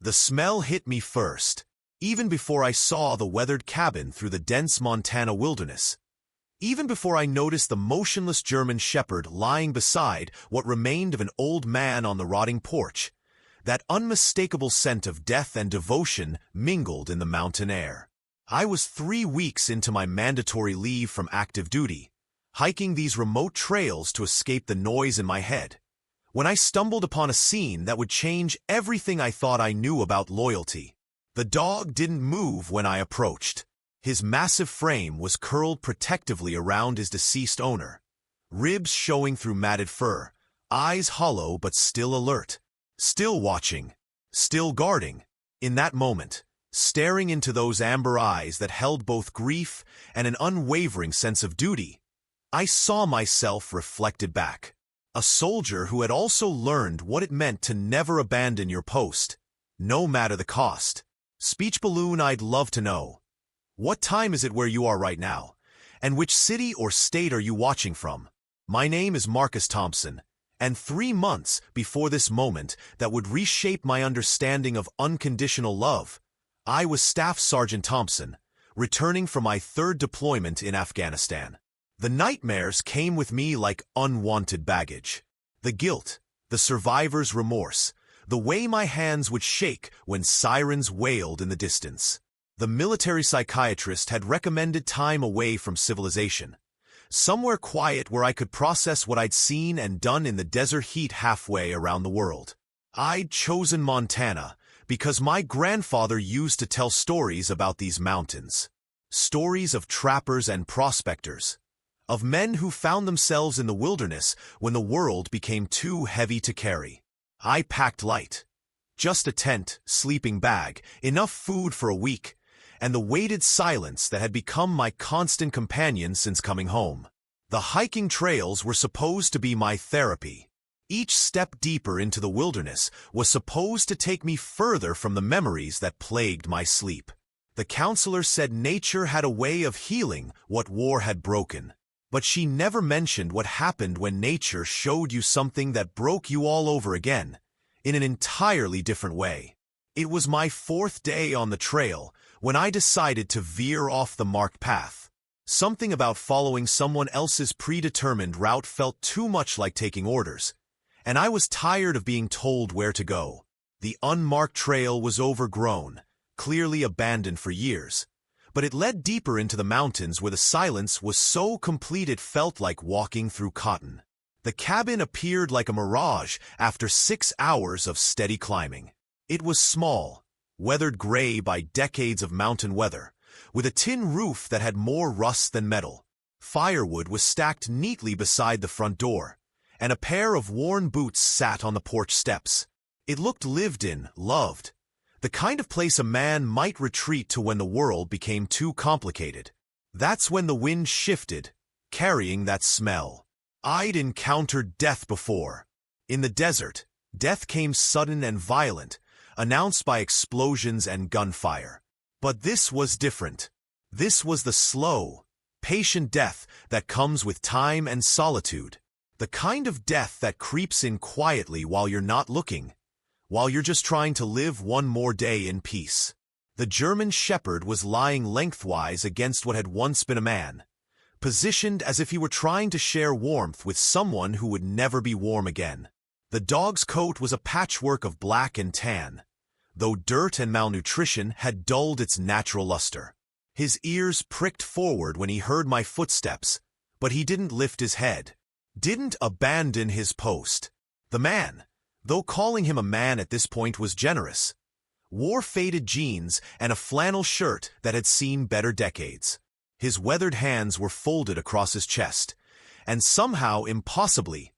The smell hit me first, even before I saw the weathered cabin through the dense Montana wilderness. Even before I noticed the motionless German shepherd lying beside what remained of an old man on the rotting porch, that unmistakable scent of death and devotion mingled in the mountain air. I was 3 weeks into my mandatory leave from active duty, hiking these remote trails to escape the noise in my head, when I stumbled upon a scene that would change everything I thought I knew about loyalty. The dog didn't move when I approached. His massive frame was curled protectively around his deceased owner, ribs showing through matted fur, eyes hollow but still alert, still watching, still guarding. In that moment, staring into those amber eyes that held both grief and an unwavering sense of duty, I saw myself reflected back. A soldier who had also learned what it meant to never abandon your post, no matter the cost. Speech balloon, I'd love to know. What time is it where you are right now? And which city or state are you watching from? My name is Marcus Thompson, and 3 months before this moment that would reshape my understanding of unconditional love, I was Staff Sergeant Thompson, returning from my 3rd deployment in Afghanistan. The nightmares came with me like unwanted baggage. The guilt, the survivor's remorse, the way my hands would shake when sirens wailed in the distance. The military psychiatrist had recommended time away from civilization, somewhere quiet where I could process what I'd seen and done in the desert heat halfway around the world. I'd chosen Montana because my grandfather used to tell stories about these mountains. Stories of trappers and prospectors, of men who found themselves in the wilderness when the world became too heavy to carry. I packed light. Just a tent, sleeping bag, enough food for a week, and the weighted silence that had become my constant companion since coming home. The hiking trails were supposed to be my therapy. Each step deeper into the wilderness was supposed to take me further from the memories that plagued my sleep. The counselor said nature had a way of healing what war had broken. But she never mentioned what happened when nature showed you something that broke you all over again, in an entirely different way. It was my 4th day on the trail when I decided to veer off the marked path. Something about following someone else's predetermined route felt too much like taking orders, and I was tired of being told where to go. The unmarked trail was overgrown, clearly abandoned for years, but it led deeper into the mountains where the silence was so complete it felt like walking through cotton. The cabin appeared like a mirage after 6 hours of steady climbing. It was small, weathered gray by decades of mountain weather, with a tin roof that had more rust than metal. Firewood was stacked neatly beside the front door, and a pair of worn boots sat on the porch steps. It looked lived in, loved. The kind of place a man might retreat to when the world became too complicated. That's when the wind shifted, carrying that smell. I'd encountered death before. In the desert, death came sudden and violent, announced by explosions and gunfire. But this was different. This was the slow, patient death that comes with time and solitude. The kind of death that creeps in quietly while you're not looking, while you're just trying to live one more day in peace. The German shepherd was lying lengthwise against what had once been a man, positioned as if he were trying to share warmth with someone who would never be warm again. The dog's coat was a patchwork of black and tan, though dirt and malnutrition had dulled its natural luster. His ears pricked forward when he heard my footsteps, but he didn't lift his head, didn't abandon his post. The man, though calling him a man at this point was generous, wore faded jeans and a flannel shirt that had seen better decades. His weathered hands were folded across his chest, and somehow, impossibly,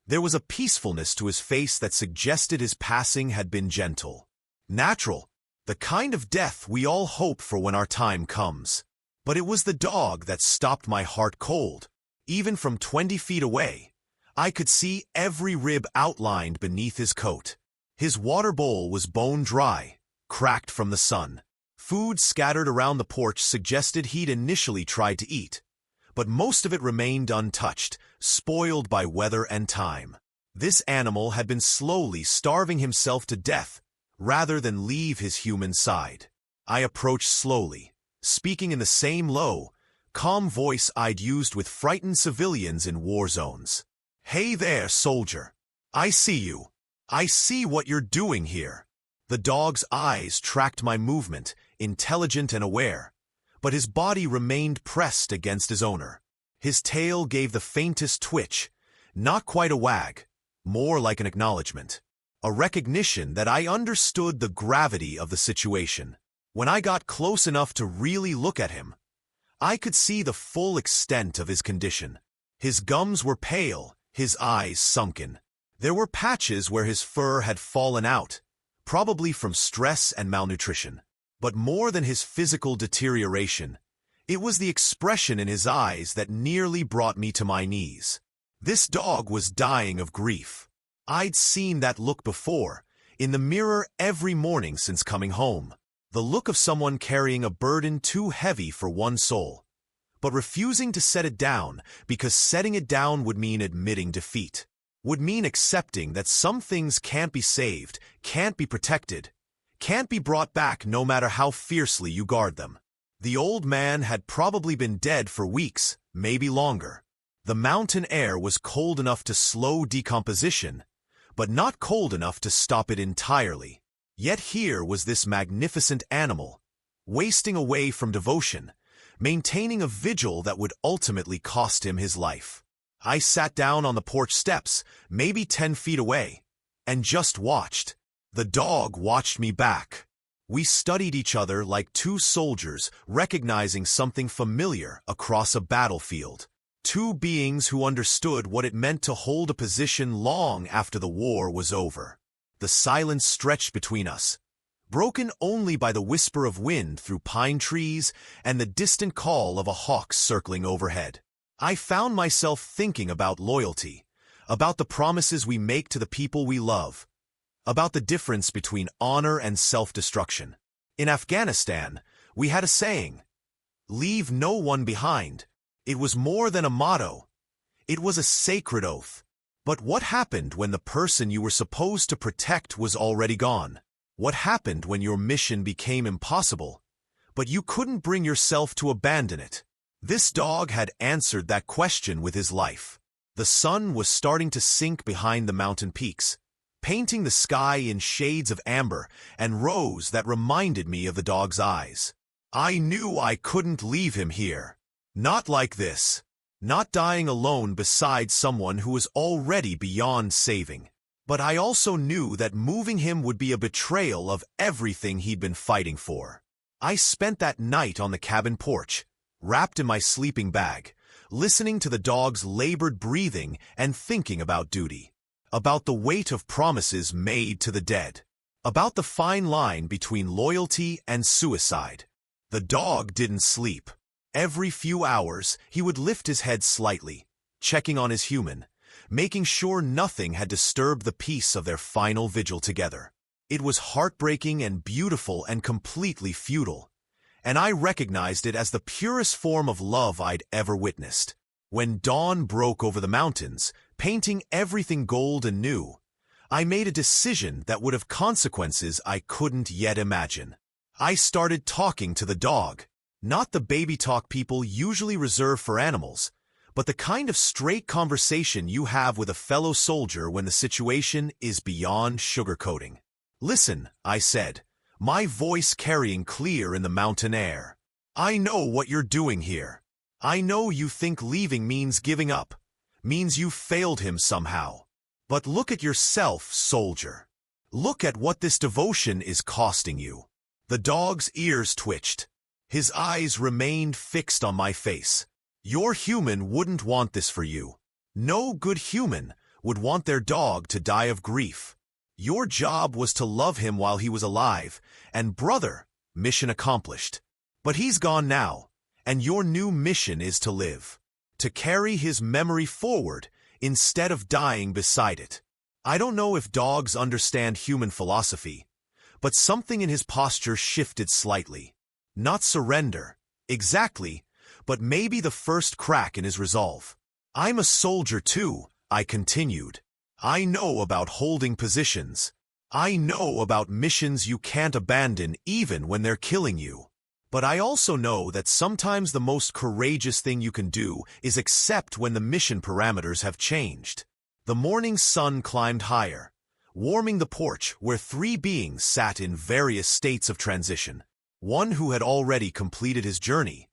there was a peacefulness to his face that suggested his passing had been gentle. Natural, the kind of death we all hope for when our time comes. But it was the dog that stopped my heart cold. Even from 20 feet away, I could see every rib outlined beneath his coat. His water bowl was bone dry, cracked from the sun. Food scattered around the porch suggested he'd initially tried to eat, but most of it remained untouched, spoiled by weather and time. This animal had been slowly starving himself to death rather than leave his human side. I approached slowly, speaking in the same low, calm voice I'd used with frightened civilians in war zones. "Hey there, soldier. I see you. I see what you're doing here." The dog's eyes tracked my movement, intelligent and aware, but his body remained pressed against his owner. His tail gave the faintest twitch, not quite a wag, more like an acknowledgement, a recognition that I understood the gravity of the situation. When I got close enough to really look at him, I could see the full extent of his condition. His gums were pale, his eyes sunken. There were patches where his fur had fallen out, probably from stress and malnutrition. But more than his physical deterioration, it was the expression in his eyes that nearly brought me to my knees. This dog was dying of grief. I'd seen that look before, in the mirror every morning since coming home. The look of someone carrying a burden too heavy for one soul, but refusing to set it down because setting it down would mean admitting defeat, would mean accepting that some things can't be saved, can't be protected, can't be brought back no matter how fiercely you guard them. The old man had probably been dead for weeks, maybe longer. The mountain air was cold enough to slow decomposition, but not cold enough to stop it entirely. Yet here was this magnificent animal, wasting away from devotion, maintaining a vigil that would ultimately cost him his life. I sat down on the porch steps, maybe 10 feet away, and just watched. The dog watched me back. We studied each other like two soldiers recognizing something familiar across a battlefield. Two beings who understood what it meant to hold a position long after the war was over. The silence stretched between us, broken only by the whisper of wind through pine trees and the distant call of a hawk circling overhead. I found myself thinking about loyalty, about the promises we make to the people we love, about the difference between honor and self-destruction. In Afghanistan, we had a saying, "Leave no one behind." It was more than a motto. It was a sacred oath. But what happened when the person you were supposed to protect was already gone? What happened when your mission became impossible, but you couldn't bring yourself to abandon it? This dog had answered that question with his life. The sun was starting to sink behind the mountain peaks, painting the sky in shades of amber and rose that reminded me of the dog's eyes. I knew I couldn't leave him here. Not like this. Not dying alone beside someone who was already beyond saving. But I also knew that moving him would be a betrayal of everything he'd been fighting for. I spent that night on the cabin porch, wrapped in my sleeping bag, listening to the dog's labored breathing and thinking about duty, about the weight of promises made to the dead, about the fine line between loyalty and suicide. The dog didn't sleep. Every few hours, he would lift his head slightly, checking on his human, making sure nothing had disturbed the peace of their final vigil together. It was heartbreaking and beautiful and completely futile, and I recognized it as the purest form of love I'd ever witnessed. When dawn broke over the mountains, painting everything gold and new, I made a decision that would have consequences I couldn't yet imagine. I started talking to the dog. Not the baby talk people usually reserve for animals, but the kind of straight conversation you have with a fellow soldier when the situation is beyond sugarcoating. "Listen," I said, my voice carrying clear in the mountain air. "I know what you're doing here. I know you think leaving means giving up, means you failed him somehow. But look at yourself, soldier. Look at what this devotion is costing you." The dog's ears twitched. His eyes remained fixed on my face. "Your human wouldn't want this for you. No good human would want their dog to die of grief. Your job was to love him while he was alive, and brother, mission accomplished. But he's gone now, and your new mission is to live, to carry his memory forward instead of dying beside it." I don't know if dogs understand human philosophy, but something in his posture shifted slightly. Not surrender, exactly, but maybe the first crack in his resolve. "I'm a soldier too," I continued. "I know about holding positions. I know about missions you can't abandon even when they're killing you. But I also know that sometimes the most courageous thing you can do is accept when the mission parameters have changed. The morning sun climbed higher, warming the porch where three beings sat in various states of transition. One who had already completed his journey,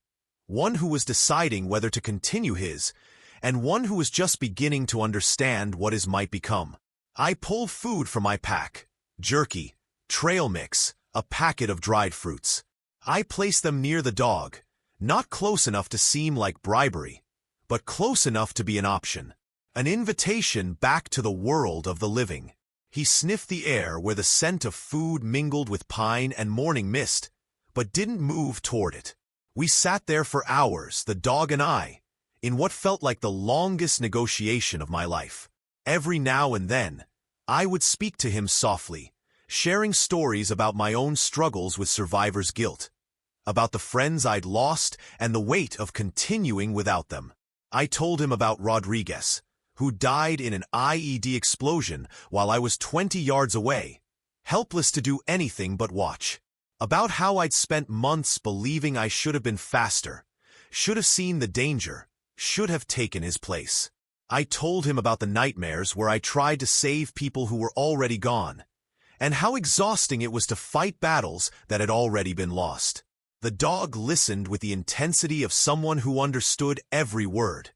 one who was deciding whether to continue his, and one who was just beginning to understand what his might become. I pulled food from my pack, jerky, trail mix, a packet of dried fruits. I placed them near the dog, not close enough to seem like bribery, but close enough to be an option. An invitation back to the world of the living. He sniffed the air where the scent of food mingled with pine and morning mist, but didn't move toward it. We sat there for hours, the dog and I, in what felt like the longest negotiation of my life. Every now and then, I would speak to him softly, sharing stories about my own struggles with survivor's guilt, about the friends I'd lost and the weight of continuing without them. I told him about Rodriguez, who died in an IED explosion while I was 20 yards away, helpless to do anything but watch. About how I'd spent months believing I should have been faster, should have seen the danger, should have taken his place. I told him about the nightmares where I tried to save people who were already gone, and how exhausting it was to fight battles that had already been lost. The dog listened with the intensity of someone who understood every word,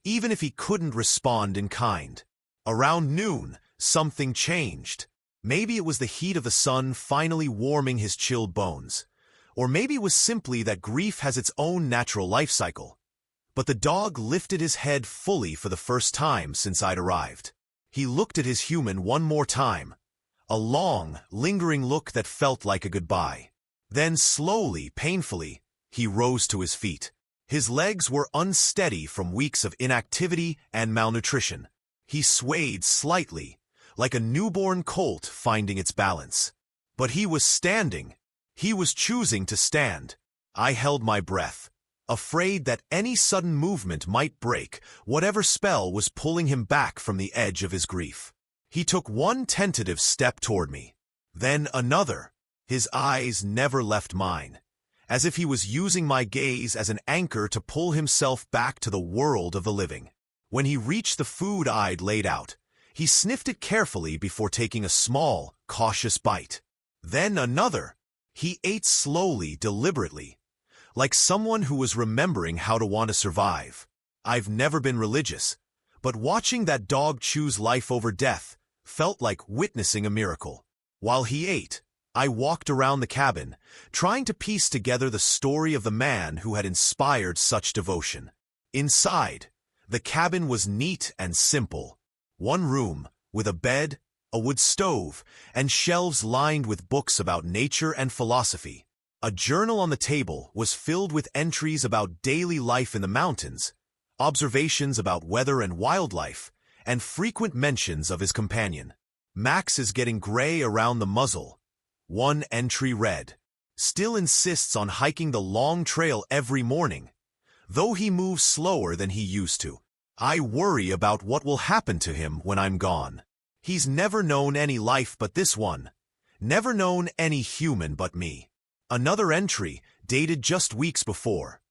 even if he couldn't respond in kind. Around noon, something changed. Maybe it was the heat of the sun finally warming his chilled bones, or maybe it was simply that grief has its own natural life cycle. But the dog lifted his head fully for the first time since I'd arrived. He looked at his human one more time, a long, lingering look that felt like a goodbye. Then slowly, painfully, he rose to his feet. His legs were unsteady from weeks of inactivity and malnutrition. He swayed slightly, like a newborn colt finding its balance. But he was standing. He was choosing to stand. I held my breath, afraid that any sudden movement might break whatever spell was pulling him back from the edge of his grief. He took one tentative step toward me, then another. His eyes never left mine, as if he was using my gaze as an anchor to pull himself back to the world of the living. When he reached the food I'd laid out, he sniffed it carefully before taking a small, cautious bite. Then another. He ate slowly, deliberately, like someone who was remembering how to want to survive. I've never been religious, but watching that dog choose life over death felt like witnessing a miracle. While he ate, I walked around the cabin, trying to piece together the story of the man who had inspired such devotion. Inside, the cabin was neat and simple. One room, with a bed, a wood stove, and shelves lined with books about nature and philosophy. A journal on the table was filled with entries about daily life in the mountains, observations about weather and wildlife, and frequent mentions of his companion. Max is getting gray around the muzzle. One entry read, "Still insists on hiking the long trail every morning, though he moves slower than he used to. I worry about what will happen to him when I'm gone. He's never known any life but this one, never known any human but me." Another entry, dated just weeks before.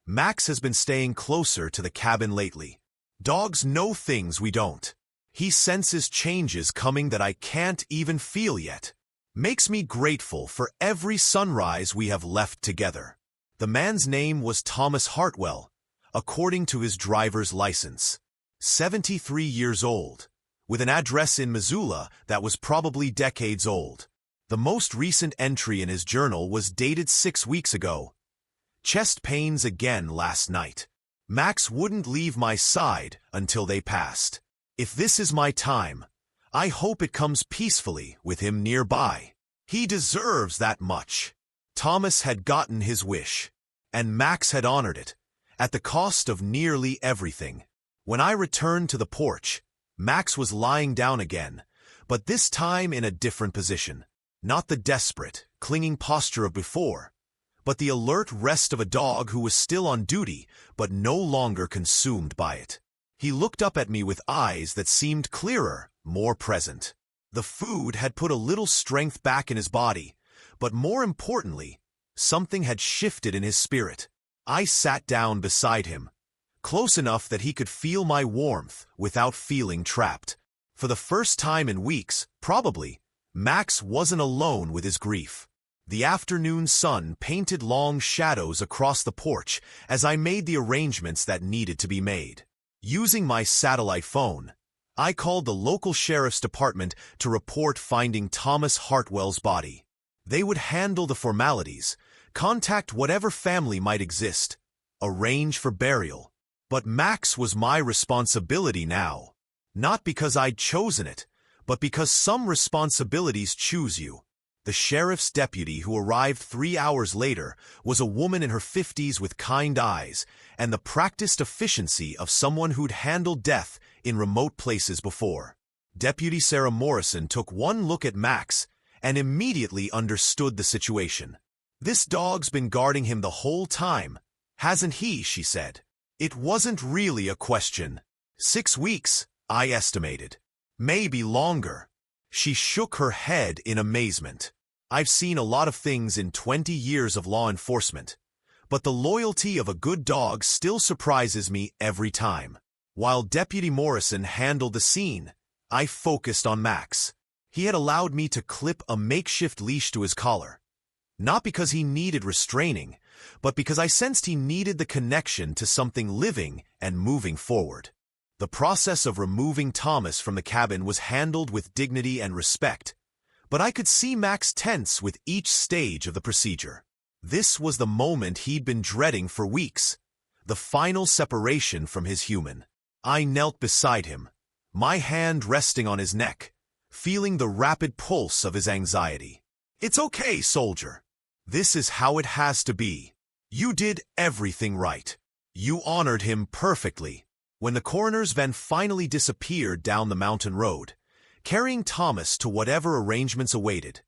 "Max has been staying closer to the cabin lately. Dogs know things we don't. He senses changes coming that I can't even feel yet. Makes me grateful for every sunrise we have left together." The man's name was Thomas Hartwell, according to his driver's license. 73 years old, with an address in Missoula that was probably decades old. The most recent entry in his journal was dated 6 weeks ago. "Chest pains again last night. Max wouldn't leave my side until they passed. If this is my time, I hope it comes peacefully with him nearby. He deserves that much." Thomas had gotten his wish, and Max had honored it, at the cost of nearly everything. When I returned to the porch, Max was lying down again, but this time in a different position. Not the desperate, clinging posture of before, but the alert rest of a dog who was still on duty, but no longer consumed by it. He looked up at me with eyes that seemed clearer, more present. The food had put a little strength back in his body, but more importantly, something had shifted in his spirit. I sat down beside him, close enough that he could feel my warmth without feeling trapped. For the first time in weeks, probably, Max wasn't alone with his grief. The afternoon sun painted long shadows across the porch as I made the arrangements that needed to be made. Using my satellite phone, I called the local sheriff's department to report finding Thomas Hartwell's body. They would handle the formalities, contact whatever family might exist, arrange for burial. But Max was my responsibility now. Not because I'd chosen it, but because some responsibilities choose you. The sheriff's deputy who arrived 3 hours later was a woman in her 50s with kind eyes and the practiced efficiency of someone who'd handled death in remote places before. Deputy Sarah Morrison took one look at Max and immediately understood the situation. "This dog's been guarding him the whole time, hasn't he?" she said. It wasn't really a question. 6 weeks, I estimated. Maybe longer. She shook her head in amazement. I've seen a lot of things in 20 years of law enforcement, but the loyalty of a good dog still surprises me every time. While Deputy Morrison handled the scene, I focused on Max. He had allowed me to clip a makeshift leash to his collar. Not because he needed restraining, but because I sensed he needed the connection to something living and moving forward. The process of removing Thomas from the cabin was handled with dignity and respect, but I could see Max tense with each stage of the procedure. This was the moment he'd been dreading for weeks, the final separation from his human. I knelt beside him, my hand resting on his neck, feeling the rapid pulse of his anxiety. "It's okay, soldier. This is how it has to be. You did everything right. You honored him perfectly." When the coroner's van finally disappeared down the mountain road, carrying Thomas to whatever arrangements awaited,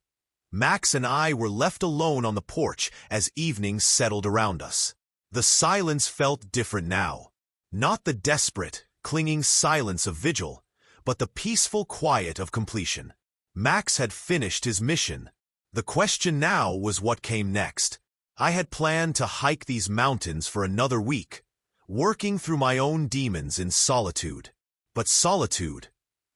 Max and I were left alone on the porch as evening settled around us. The silence felt different now. Not the desperate, clinging silence of vigil, but the peaceful quiet of completion. Max had finished his mission. The question now was what came next. I had planned to hike these mountains for another week, working through my own demons in solitude. But solitude,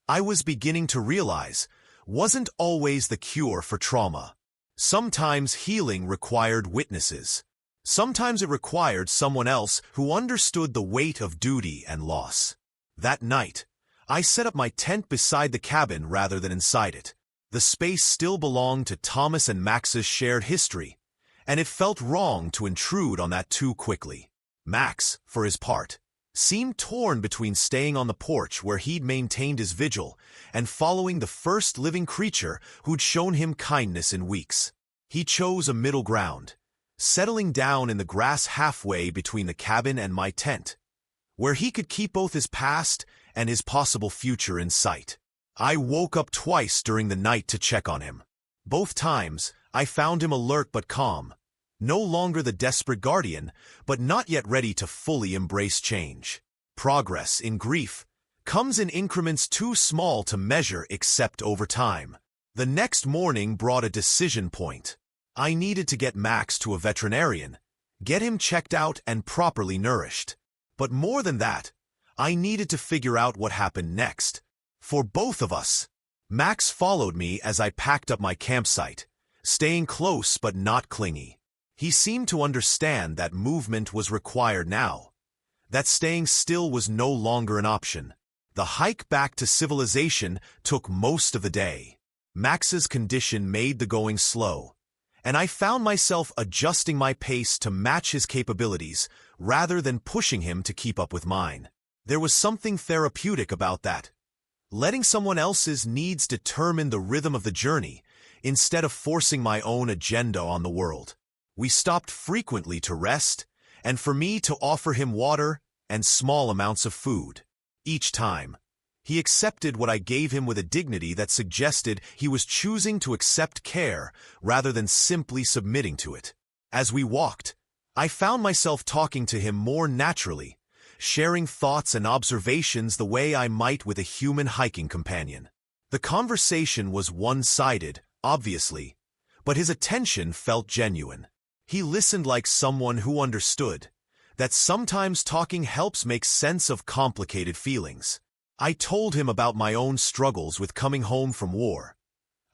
I was beginning to realize, wasn't always the cure for trauma. Sometimes healing required witnesses. Sometimes it required someone else who understood the weight of duty and loss. That night, I set up my tent beside the cabin rather than inside it. The space still belonged to Thomas and Max's shared history, and it felt wrong to intrude on that too quickly. Max, for his part, seemed torn between staying on the porch where he'd maintained his vigil and following the first living creature who'd shown him kindness in weeks. He chose a middle ground, settling down in the grass halfway between the cabin and my tent, where he could keep both his past and his possible future in sight. I woke up twice during the night to check on him. Both times, I found him alert but calm, no longer the desperate guardian, but not yet ready to fully embrace change. Progress in grief comes in increments too small to measure except over time. The next morning brought a decision point. I needed to get Max to a veterinarian, get him checked out and properly nourished. But more than that, I needed to figure out what happened next. For both of us. Max followed me as I packed up my campsite, staying close but not clingy. He seemed to understand that movement was required now, that staying still was no longer an option. The hike back to civilization took most of the day. Max's condition made the going slow, and I found myself adjusting my pace to match his capabilities rather than pushing him to keep up with mine. There was something therapeutic about that. Letting someone else's needs determine the rhythm of the journey, instead of forcing my own agenda on the world. We stopped frequently to rest, and for me to offer him water and small amounts of food. Each time, he accepted what I gave him with a dignity that suggested he was choosing to accept care rather than simply submitting to it. As we walked, I found myself talking to him more naturally, sharing thoughts and observations the way I might with a human hiking companion. The The conversation was one-sided, obviously, but his attention felt genuine. He listened like someone who understood that sometimes talking helps make sense of complicated feelings. I told him about my own struggles with coming home from war,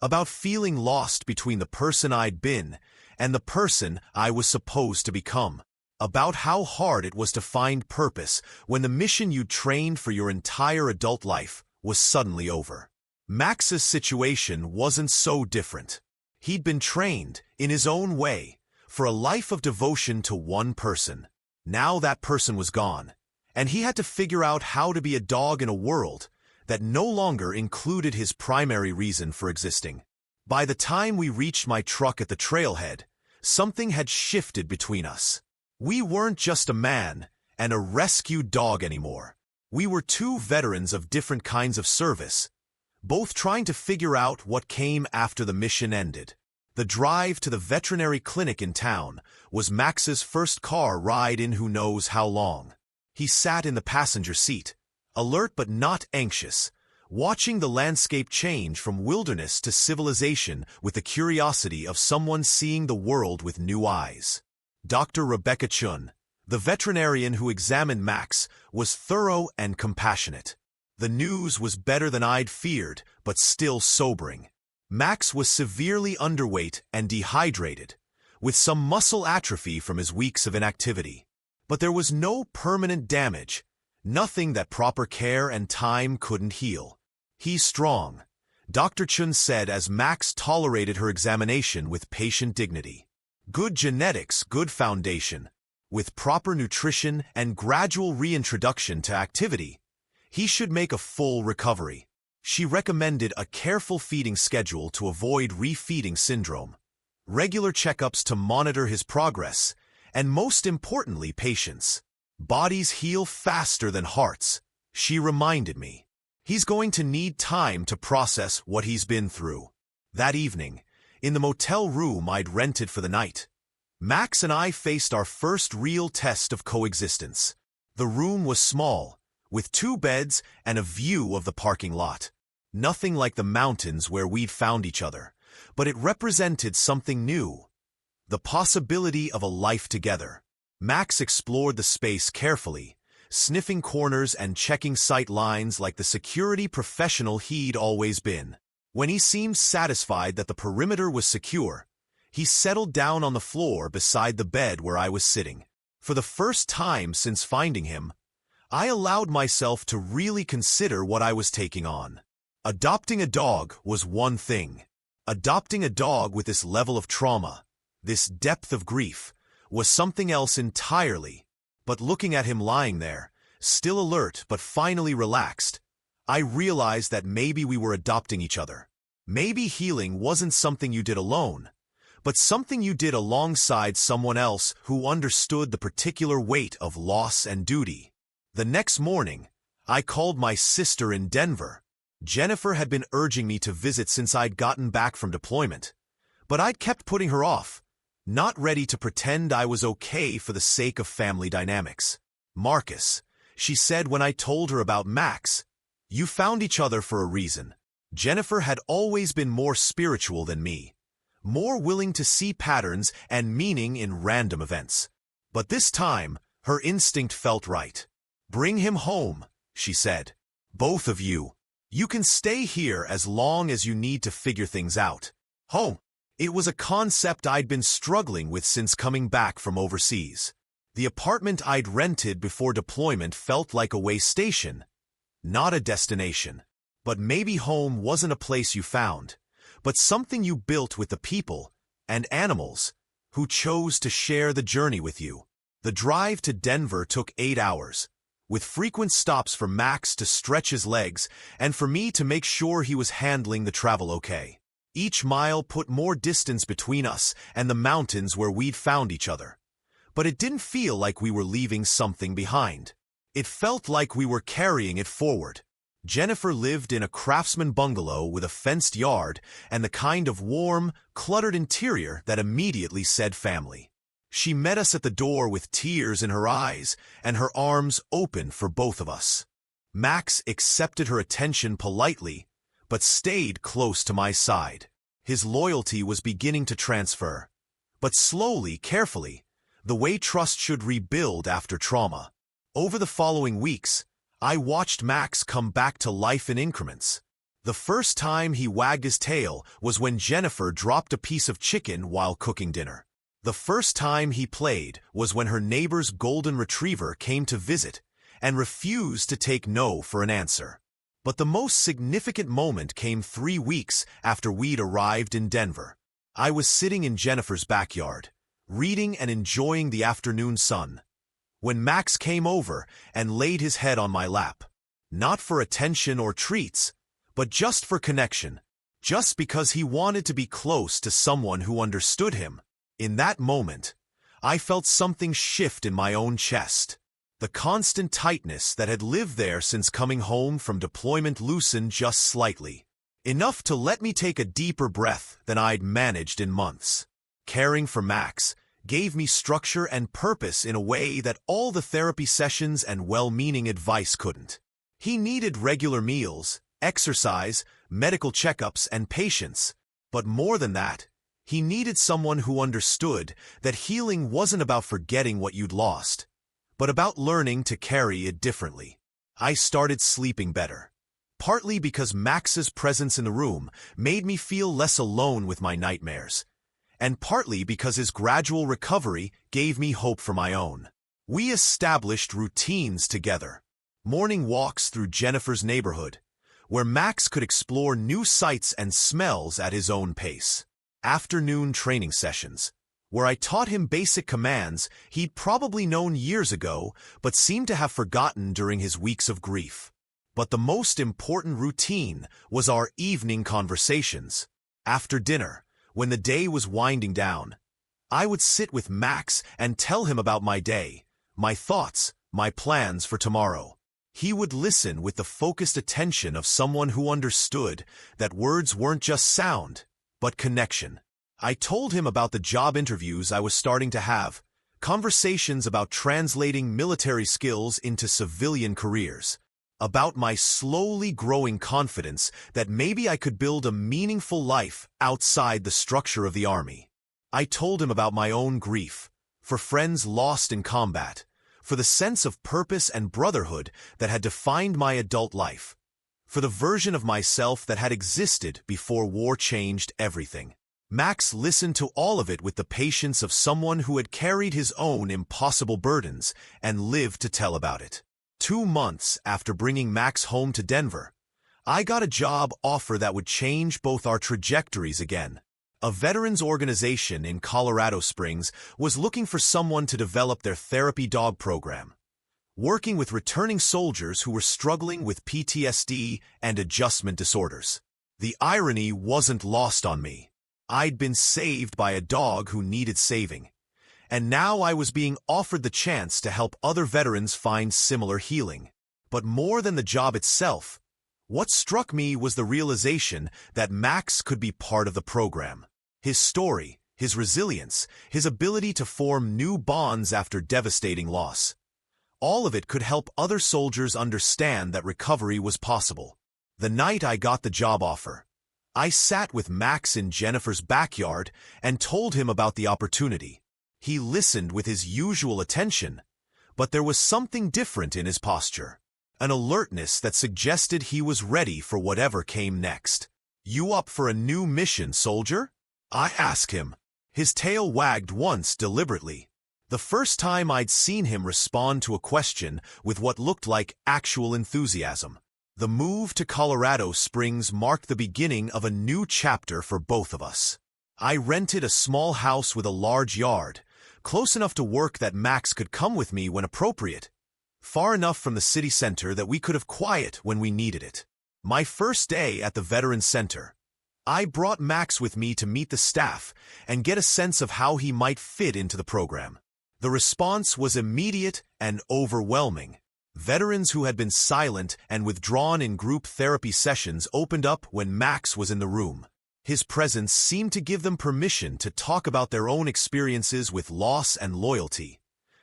about feeling lost between the person I'd been and the person I was supposed to become, about how hard it was to find purpose when the mission you trained for your entire adult life was suddenly over. Max's situation wasn't so different. He'd been trained, in his own way, for a life of devotion to one person. Now that person was gone, and he had to figure out how to be a dog in a world that no longer included his primary reason for existing. By the time we reached my truck at the trailhead, something had shifted between us. We weren't just a man and a rescued dog anymore. We were two veterans of different kinds of service, both trying to figure out what came after the mission ended. The drive to the veterinary clinic in town was Max's first car ride in who knows how long. He sat in the passenger seat, alert but not anxious, watching the landscape change from wilderness to civilization with the curiosity of someone seeing the world with new eyes. Dr. Rebecca Chun, the veterinarian who examined Max, was thorough and compassionate. The news was better than I'd feared, but still sobering. Max was severely underweight and dehydrated, with some muscle atrophy from his weeks of inactivity. But there was no permanent damage, nothing that proper care and time couldn't heal. "He's strong," Dr. Chun said as Max tolerated her examination with patient dignity. "Good genetics, good foundation. With proper nutrition and gradual reintroduction to activity, he should make a full recovery." She recommended a careful feeding schedule to avoid refeeding syndrome, regular checkups to monitor his progress, and most importantly, patience. "Bodies heal faster than hearts," she reminded me. "He's going to need time to process what he's been through." That evening, in the motel room I'd rented for the night, Max and I faced our first real test of coexistence. The room was small, with 2 beds and a view of the parking lot. Nothing like the mountains where we'd found each other, but it represented something new, the possibility of a life together. Max explored the space carefully, sniffing corners and checking sight lines like the security professional he'd always been. When he seemed satisfied that the perimeter was secure, he settled down on the floor beside the bed where I was sitting. For the first time since finding him, I allowed myself to really consider what I was taking on. Adopting a dog was one thing. Adopting a dog with this level of trauma, this depth of grief, was something else entirely. But looking at him lying there, still alert but finally relaxed, I realized that maybe we were adopting each other. Maybe healing wasn't something you did alone, but something you did alongside someone else who understood the particular weight of loss and duty. The next morning, I called my sister in Denver. Jennifer had been urging me to visit since I'd gotten back from deployment, but I'd kept putting her off, not ready to pretend I was okay for the sake of family dynamics. "Marcus," she said when I told her about Max, "you found each other for a reason." Jennifer had always been more spiritual than me, more willing to see patterns and meaning in random events. But this time, her instinct felt right. "Bring him home," she said. "Both of you. You can stay here as long as you need to figure things out." Home. It was a concept I'd been struggling with since coming back from overseas. The apartment I'd rented before deployment felt like a way station, not a destination. But maybe home wasn't a place you found, but something you built with the people and animals who chose to share the journey with you. The drive to Denver took 8 hours, with frequent stops for Max to stretch his legs and for me to make sure he was handling the travel okay. Each mile put more distance between us and the mountains where we'd found each other. But it didn't feel like we were leaving something behind. It felt like we were carrying it forward. Jennifer lived in a craftsman bungalow with a fenced yard and the kind of warm, cluttered interior that immediately said family. She met us at the door with tears in her eyes and her arms open for both of us. Max accepted her attention politely, but stayed close to my side. His loyalty was beginning to transfer, but slowly, carefully, the way trust should rebuild after trauma. Over the following weeks, I watched Max come back to life in increments. The first time he wagged his tail was when Jennifer dropped a piece of chicken while cooking dinner. The first time he played was when her neighbor's golden retriever came to visit and refused to take no for an answer. But the most significant moment came 3 weeks after we'd arrived in Denver. I was sitting in Jennifer's backyard, reading and enjoying the afternoon sun, when Max came over and laid his head on my lap. Not for attention or treats, but just for connection, just because he wanted to be close to someone who understood him. In that moment, I felt something shift in my own chest. The constant tightness that had lived there since coming home from deployment loosened just slightly, enough to let me take a deeper breath than I'd managed in months. Caring for Max gave me structure and purpose in a way that all the therapy sessions and well-meaning advice couldn't. He needed regular meals, exercise, medical checkups, and patience, but more than that, he needed someone who understood that healing wasn't about forgetting what you'd lost, but about learning to carry it differently. I started sleeping better, partly because Max's presence in the room made me feel less alone with my nightmares, and partly because his gradual recovery gave me hope for my own. We established routines together. Morning walks through Jennifer's neighborhood, where Max could explore new sights and smells at his own pace. Afternoon training sessions, where I taught him basic commands he'd probably known years ago but seemed to have forgotten during his weeks of grief. But the most important routine was our evening conversations. After dinner, when the day was winding down, I would sit with Max and tell him about my day, my thoughts, my plans for tomorrow. He would listen with the focused attention of someone who understood that words weren't just sound, but connection. I told him about the job interviews I was starting to have, conversations about translating military skills into civilian careers, about my slowly growing confidence that maybe I could build a meaningful life outside the structure of the Army. I told him about my own grief, for friends lost in combat, for the sense of purpose and brotherhood that had defined my adult life, for the version of myself that had existed before war changed everything. Max listened to all of it with the patience of someone who had carried his own impossible burdens and lived to tell about it. 2 months after bringing Max home to Denver, I got a job offer that would change both our trajectories again. A veterans organization in Colorado Springs was looking for someone to develop their therapy dog program, working with returning soldiers who were struggling with PTSD and adjustment disorders. The irony wasn't lost on me. I'd been saved by a dog who needed saving, and now I was being offered the chance to help other veterans find similar healing. But more than the job itself, what struck me was the realization that Max could be part of the program. His story, his resilience, his ability to form new bonds after devastating loss. All of it could help other soldiers understand that recovery was possible. The night I got the job offer, I sat with Max in Jennifer's backyard and told him about the opportunity. He listened with his usual attention, but there was something different in his posture, an alertness that suggested he was ready for whatever came next. "You up for a new mission, soldier?" I asked him. His tail wagged once deliberately, the first time I'd seen him respond to a question with what looked like actual enthusiasm. The move to Colorado Springs marked the beginning of a new chapter for both of us. I rented a small house with a large yard, close enough to work that Max could come with me when appropriate, far enough from the city center that we could have quiet when we needed it. My first day at the Veterans Center, I brought Max with me to meet the staff and get a sense of how he might fit into the program. The response was immediate and overwhelming. Veterans who had been silent and withdrawn in group therapy sessions opened up when Max was in the room. His presence seemed to give them permission to talk about their own experiences with loss and loyalty,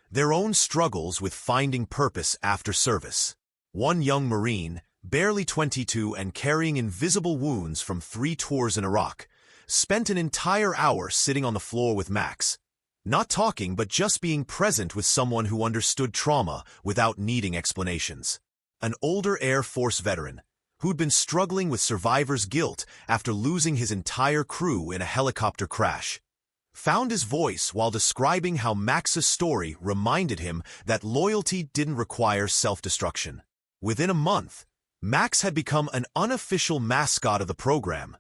their own struggles with finding purpose after service. One young Marine, barely 22 and carrying invisible wounds from 3 tours in Iraq, spent an entire hour sitting on the floor with Max, not talking but just being present with someone who understood trauma without needing explanations. An older Air Force veteran, who'd been struggling with survivor's guilt after losing his entire crew in a helicopter crash, found his voice while describing how Max's story reminded him that loyalty didn't require self-destruction. Within a month, Max had become an unofficial mascot of the program,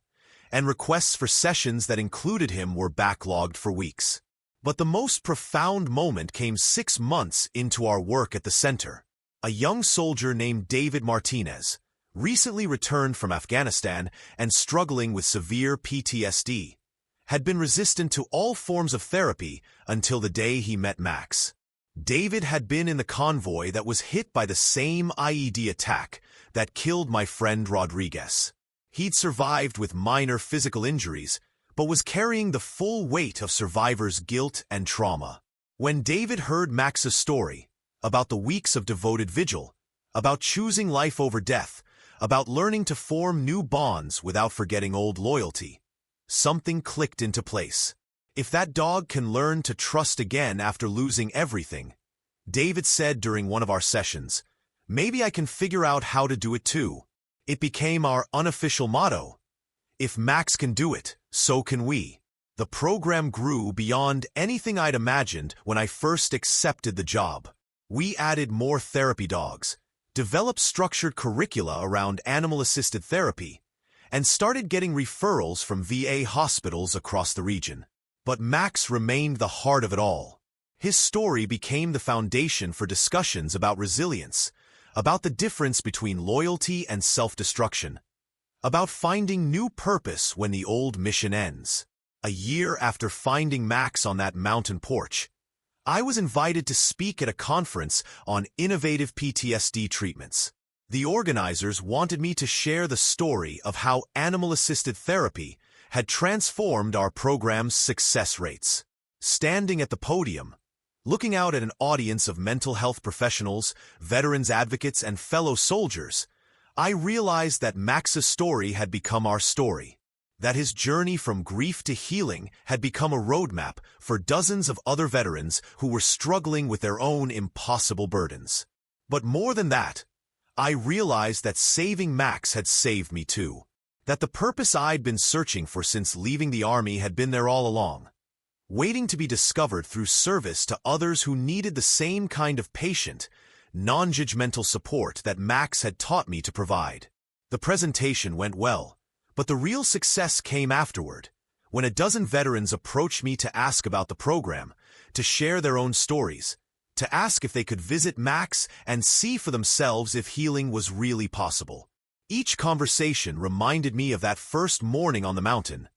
and requests for sessions that included him were backlogged for weeks. But the most profound moment came 6 months into our work at the center. A young soldier named David Martinez, recently returned from Afghanistan and struggling with severe PTSD, had been resistant to all forms of therapy until the day he met Max. David had been in the convoy that was hit by the same IED attack that killed my friend Rodriguez. He'd survived with minor physical injuries, but was carrying the full weight of survivor's guilt and trauma. When David heard Max's story, about the weeks of devoted vigil, about choosing life over death, about learning to form new bonds without forgetting old loyalty, something clicked into place. If that dog can learn to trust again after losing everything, David said during one of our sessions, maybe I can figure out how to do it too. It became our unofficial motto. If Max can do it, so can we. The program grew beyond anything I'd imagined when I first accepted the job. We added more therapy dogs, developed structured curricula around animal-assisted therapy, and started getting referrals from VA hospitals across the region. But Max remained the heart of it all. His story became the foundation for discussions about resilience, about the difference between loyalty and self-destruction, about finding new purpose when the old mission ends. A year after finding Max on that mountain porch, I was invited to speak at a conference on innovative PTSD treatments. The organizers wanted me to share the story of how animal-assisted therapy had transformed our program's success rates. Standing at the podium, looking out at an audience of mental health professionals, veterans advocates, and fellow soldiers, I realized that Max's story had become our story, that his journey from grief to healing had become a roadmap for dozens of other veterans who were struggling with their own impossible burdens. But more than that, I realized that saving Max had saved me too, that the purpose I'd been searching for since leaving the Army had been there all along, waiting to be discovered through service to others who needed the same kind of patient, non-judgmental support that Max had taught me to provide. The presentation went well, but the real success came afterward, when a dozen veterans approached me to ask about the program, to share their own stories, to ask if they could visit Max and see for themselves if healing was really possible. Each conversation reminded me of that first morning on the mountain,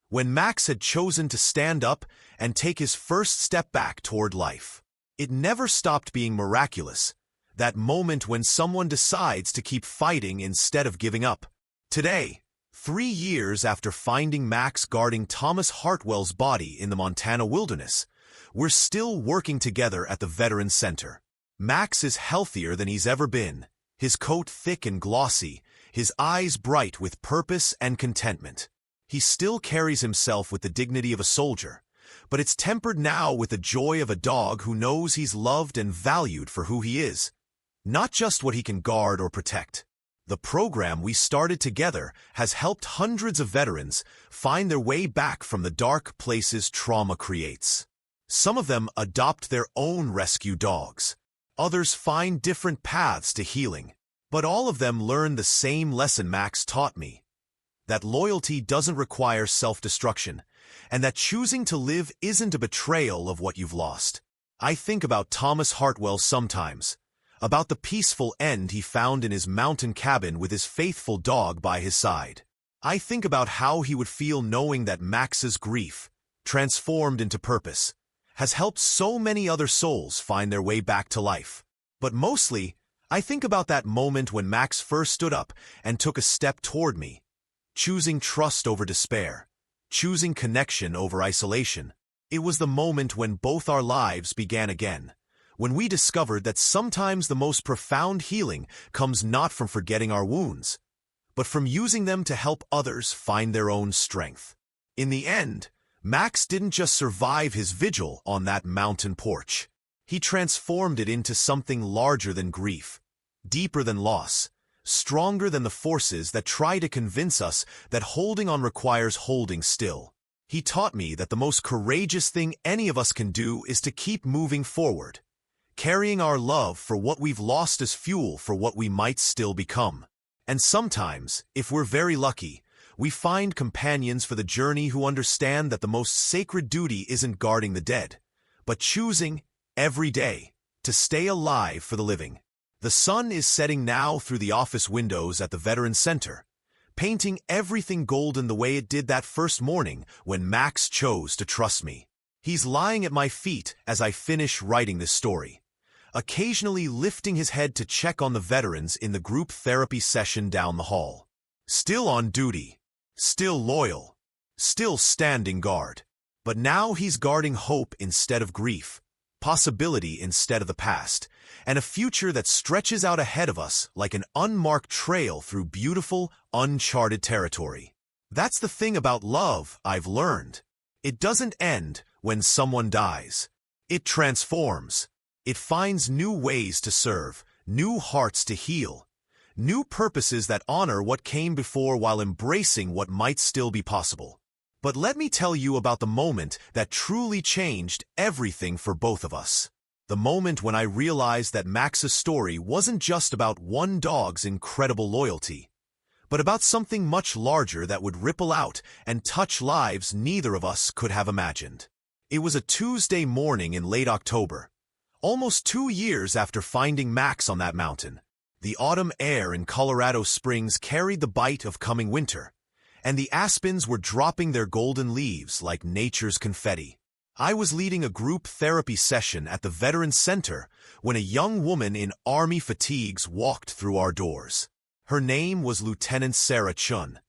when Max had chosen to stand up and take his first step back toward life. It never stopped being miraculous, that moment when someone decides to keep fighting instead of giving up. Today, 3 years after finding Max guarding Thomas Hartwell's body in the Montana wilderness, we're still working together at the Veterans Center. Max is healthier than he's ever been, his coat thick and glossy, his eyes bright with purpose and contentment. He still carries himself with the dignity of a soldier, but it's tempered now with the joy of a dog who knows he's loved and valued for who he is, not just what he can guard or protect. The program we started together has helped hundreds of veterans find their way back from the dark places trauma creates. Some of them adopt their own rescue dogs. Others find different paths to healing. But all of them learn the same lesson Max taught me, that loyalty doesn't require self-destruction, and that choosing to live isn't a betrayal of what you've lost. I think about Thomas Hartwell sometimes, about the peaceful end he found in his mountain cabin with his faithful dog by his side. I think about how he would feel knowing that Max's grief, transformed into purpose, has helped so many other souls find their way back to life. But mostly, I think about that moment when Max first stood up and took a step toward me, choosing trust over despair, choosing connection over isolation. It was the moment when both our lives began again, when we discovered that sometimes the most profound healing comes not from forgetting our wounds, but from using them to help others find their own strength. In the end, Max didn't just survive his vigil on that mountain porch. He transformed it into something larger than grief, deeper than loss, stronger than the forces that try to convince us that holding on requires holding still. He taught me that the most courageous thing any of us can do is to keep moving forward, carrying our love for what we've lost as fuel for what we might still become. And sometimes, if we're very lucky, we find companions for the journey who understand that the most sacred duty isn't guarding the dead, but choosing, every day, to stay alive for the living. The sun is setting now through the office windows at the Veterans Center, painting everything golden the way it did that first morning when Max chose to trust me. He's lying at my feet as I finish writing this story, occasionally lifting his head to check on the veterans in the group therapy session down the hall. Still on duty, still loyal, still standing guard. But now he's guarding hope instead of grief, possibility instead of the past, and a future that stretches out ahead of us like an unmarked trail through beautiful, uncharted territory. That's the thing about love I've learned. It doesn't end when someone dies. It transforms. It finds new ways to serve, new hearts to heal, new purposes that honor what came before while embracing what might still be possible. But let me tell you about the moment that truly changed everything for both of us. The moment when I realized that Max's story wasn't just about one dog's incredible loyalty, but about something much larger that would ripple out and touch lives neither of us could have imagined. It was a Tuesday morning in late October, almost 2 years after finding Max on that mountain. The autumn air in Colorado Springs carried the bite of coming winter, and the aspens were dropping their golden leaves like nature's confetti. I was leading a group therapy session at the Veterans Center when a young woman in Army fatigues walked through our doors. Her name was Lieutenant Sarah Chun,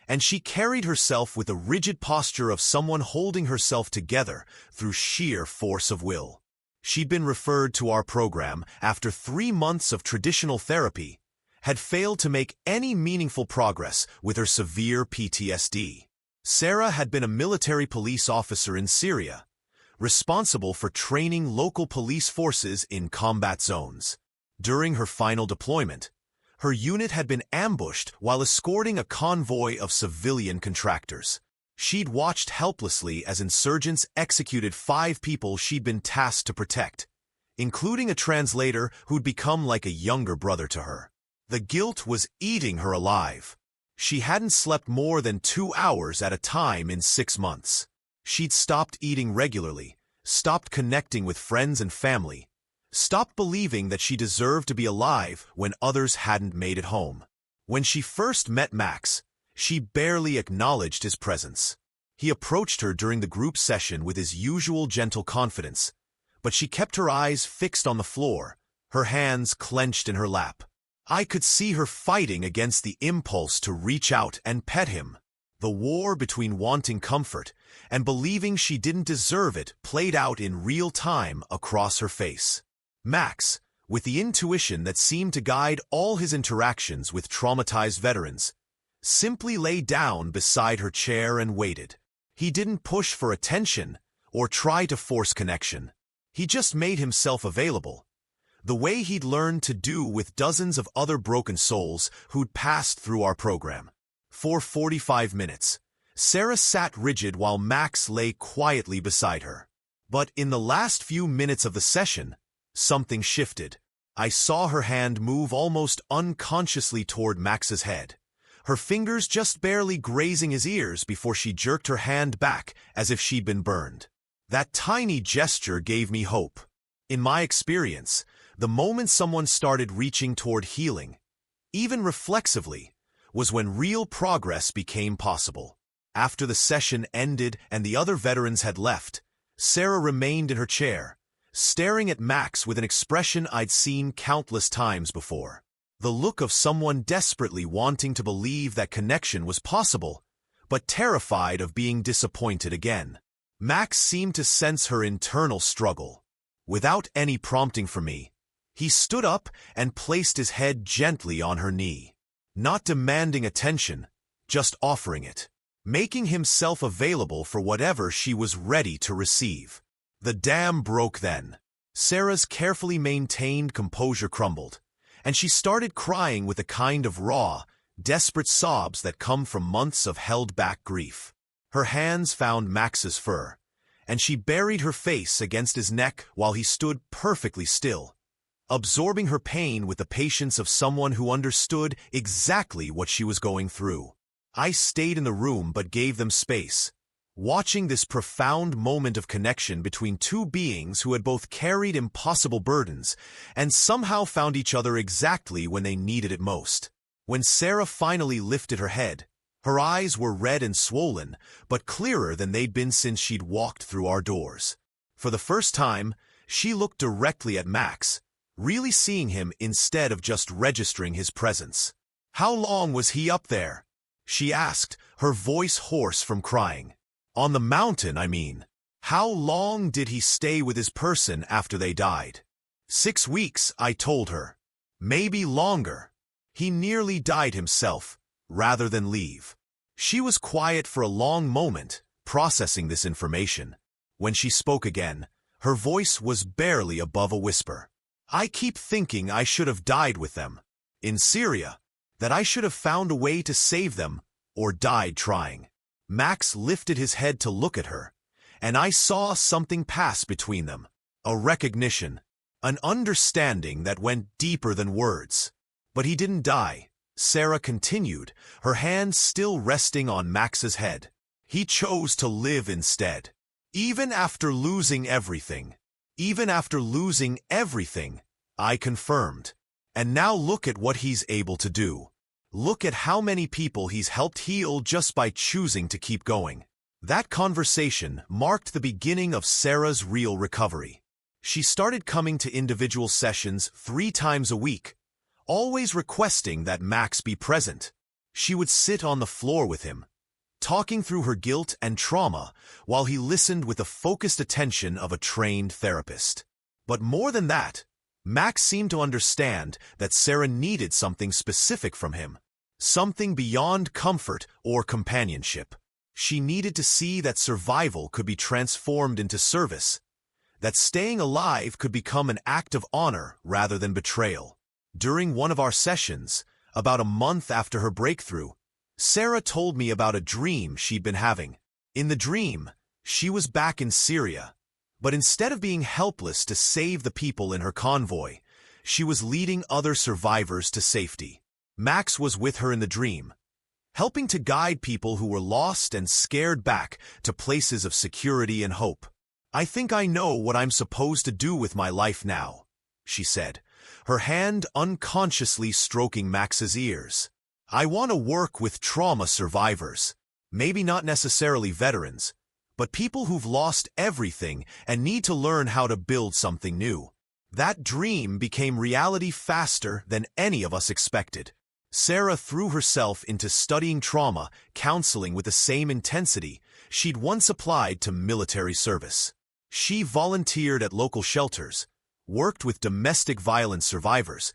and she carried herself with the rigid posture of someone holding herself together through sheer force of will. She'd been referred to our program after 3 months of traditional therapy, had failed to make any meaningful progress with her severe PTSD. Sarah had been a military police officer in Syria, responsible for training local police forces in combat zones. During her final deployment, her unit had been ambushed while escorting a convoy of civilian contractors. She'd watched helplessly as insurgents executed 5 people she'd been tasked to protect, including a translator who'd become like a younger brother to her. The guilt was eating her alive. She hadn't slept more than 2 hours at a time in 6 months. She'd stopped eating regularly, stopped connecting with friends and family, stopped believing that she deserved to be alive when others hadn't made it home. When she first met Max, she barely acknowledged his presence. He approached her during the group session with his usual gentle confidence, but she kept her eyes fixed on the floor, her hands clenched in her lap. I could see her fighting against the impulse to reach out and pet him. The war between wanting comfort and believing she didn't deserve it played out in real time across her face. Max, with the intuition that seemed to guide all his interactions with traumatized veterans, simply lay down beside her chair and waited. He didn't push for attention or try to force connection. He just made himself available, the way he'd learned to do with dozens of other broken souls who'd passed through our program. For 45 minutes, Sarah sat rigid while Max lay quietly beside her. But in the last few minutes of the session, something shifted. I saw her hand move almost unconsciously toward Max's head, her fingers just barely grazing his ears before she jerked her hand back as if she'd been burned. That tiny gesture gave me hope. In my experience, the moment someone started reaching toward healing, even reflexively, was when real progress became possible. After the session ended and the other veterans had left, Sarah remained in her chair, staring at Max with an expression I'd seen countless times before. The look of someone desperately wanting to believe that connection was possible, but terrified of being disappointed again. Max seemed to sense her internal struggle. Without any prompting from me, he stood up and placed his head gently on her knee. Not demanding attention, just offering it, making himself available for whatever she was ready to receive. The dam broke then. Sarah's carefully maintained composure crumbled, and she started crying with a kind of raw, desperate sobs that come from months of held-back grief. Her hands found Max's fur, and she buried her face against his neck while he stood perfectly still, absorbing her pain with the patience of someone who understood exactly what she was going through. I stayed in the room but gave them space, watching this profound moment of connection between two beings who had both carried impossible burdens and somehow found each other exactly when they needed it most. When Sarah finally lifted her head, her eyes were red and swollen, but clearer than they'd been since she'd walked through our doors. For the first time, she looked directly at Max, really seeing him instead of just registering his presence. "How long was he up there?" she asked, her voice hoarse from crying. "On the mountain, I mean. How long did he stay with his person after they died?" 6 weeks, I told her. "Maybe longer. He nearly died himself, rather than leave." She was quiet for a long moment, processing this information. When she spoke again, her voice was barely above a whisper. "I keep thinking I should have died with them. In Syria, that I should have found a way to save them, or died trying." Max lifted his head to look at her, and I saw something pass between them. A recognition, an understanding that went deeper than words. "But he didn't die," Sarah continued, her hand still resting on Max's head. "He chose to live instead. Even after losing everything. Even after losing everything," I confirmed. "And now look at what he's able to do. Look at how many people he's helped heal just by choosing to keep going." That conversation marked the beginning of Sarah's real recovery. She started coming to individual sessions 3 times a week, always requesting that Max be present. She would sit on the floor with him, talking through her guilt and trauma while he listened with the focused attention of a trained therapist. But more than that, Max seemed to understand that Sarah needed something specific from him, something beyond comfort or companionship. She needed to see that survival could be transformed into service, that staying alive could become an act of honor rather than betrayal. During one of our sessions, about a month after her breakthrough, Sarah told me about a dream she'd been having. In the dream, she was back in Syria, but instead of being helpless to save the people in her convoy, she was leading other survivors to safety. Max was with her in the dream, helping to guide people who were lost and scared back to places of security and hope. "I think I know what I'm supposed to do with my life now," she said, her hand unconsciously stroking Max's ears. "I want to work with trauma survivors, maybe not necessarily veterans, but people who've lost everything and need to learn how to build something new." That dream became reality faster than any of us expected. Sarah threw herself into studying trauma counseling with the same intensity she'd once applied to military service. She volunteered at local shelters, worked with domestic violence survivors,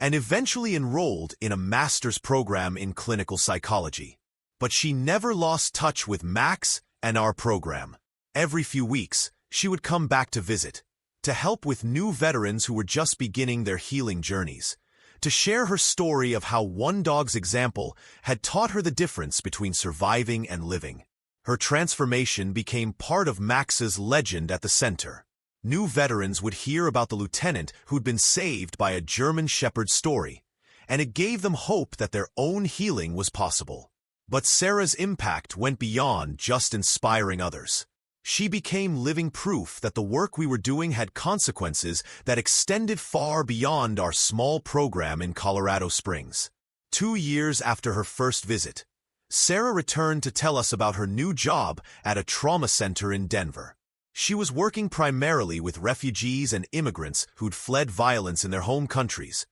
and eventually enrolled in a master's program in clinical psychology. But she never lost touch with Max and our program. Every few weeks, she would come back to visit, to help with new veterans who were just beginning their healing journeys, to share her story of how one dog's example had taught her the difference between surviving and living. Her transformation became part of Max's legend at the center. New veterans would hear about the lieutenant who'd been saved by a German Shepherd story, and it gave them hope that their own healing was possible. But Sarah's impact went beyond just inspiring others. She became living proof that the work we were doing had consequences that extended far beyond our small program in Colorado Springs. 2 years after her first visit, Sarah returned to tell us about her new job at a trauma center in Denver. She was working primarily with refugees and immigrants who'd fled violence in their home countries,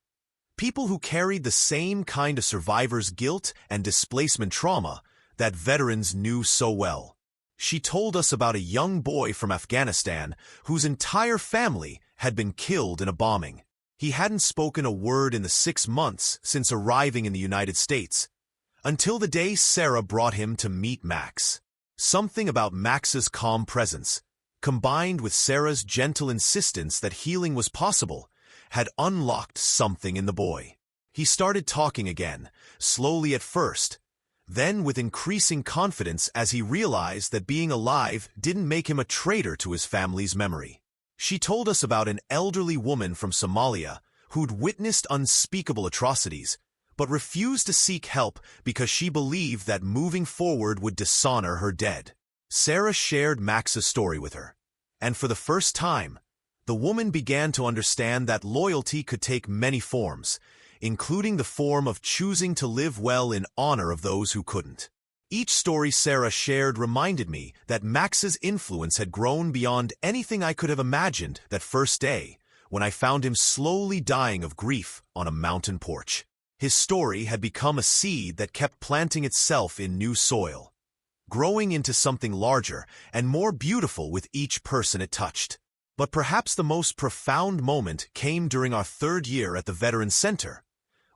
people who carried the same kind of survivor's guilt and displacement trauma that veterans knew so well. She told us about a young boy from Afghanistan whose entire family had been killed in a bombing. He hadn't spoken a word in the 6 months since arriving in the United States, until the day Sarah brought him to meet Max. Something about Max's calm presence, combined with Sarah's gentle insistence that healing was possible, had unlocked something in the boy. He started talking again, slowly at first, then with increasing confidence as he realized that being alive didn't make him a traitor to his family's memory. She told us about an elderly woman from Somalia who'd witnessed unspeakable atrocities, but refused to seek help because she believed that moving forward would dishonor her dead. Sarah shared Max's story with her, and for the first time, the woman began to understand that loyalty could take many forms, including the form of choosing to live well in honor of those who couldn't. Each story Sarah shared reminded me that Max's influence had grown beyond anything I could have imagined that first day, when I found him slowly dying of grief on a mountain porch. His story had become a seed that kept planting itself in new soil, growing into something larger and more beautiful with each person it touched. But perhaps the most profound moment came during our 3rd year at the Veterans Center,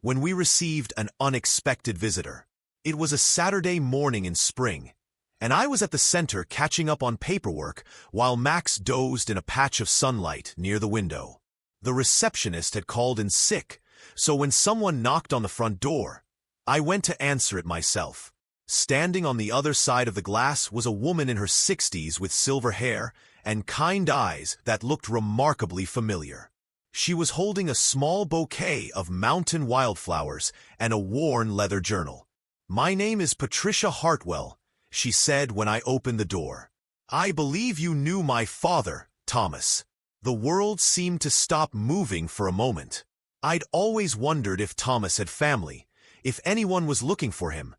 when we received an unexpected visitor. It was a Saturday morning in spring, and I was at the center catching up on paperwork while Max dozed in a patch of sunlight near the window. The receptionist had called in sick, so when someone knocked on the front door, I went to answer it myself. Standing on the other side of the glass was a woman in her 60s with silver hair and kind eyes that looked remarkably familiar. She was holding a small bouquet of mountain wildflowers and a worn leather journal. "My name is Patricia Hartwell," she said when I opened the door. "I believe you knew my father, Thomas." The world seemed to stop moving for a moment. I'd always wondered if Thomas had family, if anyone was looking for him,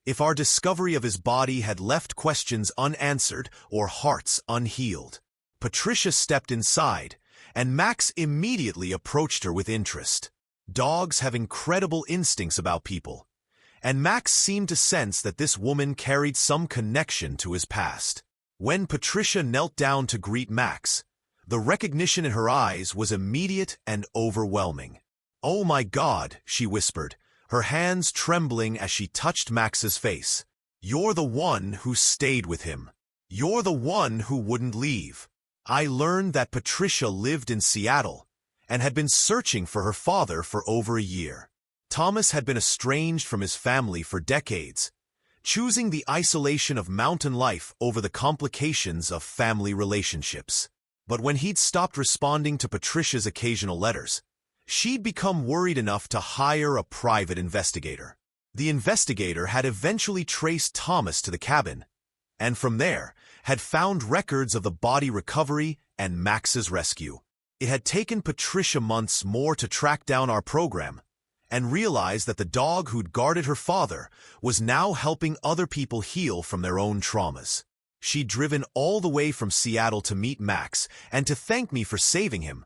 if our discovery of his body had left questions unanswered or hearts unhealed. Patricia stepped inside, and Max immediately approached her with interest. Dogs have incredible instincts about people, and Max seemed to sense that this woman carried some connection to his past. When Patricia knelt down to greet Max, the recognition in her eyes was immediate and overwhelming. "Oh my God," she whispered, her hands trembling as she touched Max's face. "You're the one who stayed with him. You're the one who wouldn't leave." I learned that Patricia lived in Seattle and had been searching for her father for over a year. Thomas had been estranged from his family for decades, choosing the isolation of mountain life over the complications of family relationships. But when he'd stopped responding to Patricia's occasional letters, she'd become worried enough to hire a private investigator. The investigator had eventually traced Thomas to the cabin, and from there had found records of the body recovery and Max's rescue. It had taken Patricia months more to track down our program and realize that the dog who'd guarded her father was now helping other people heal from their own traumas. She'd driven all the way from Seattle to meet Max and to thank me for saving him.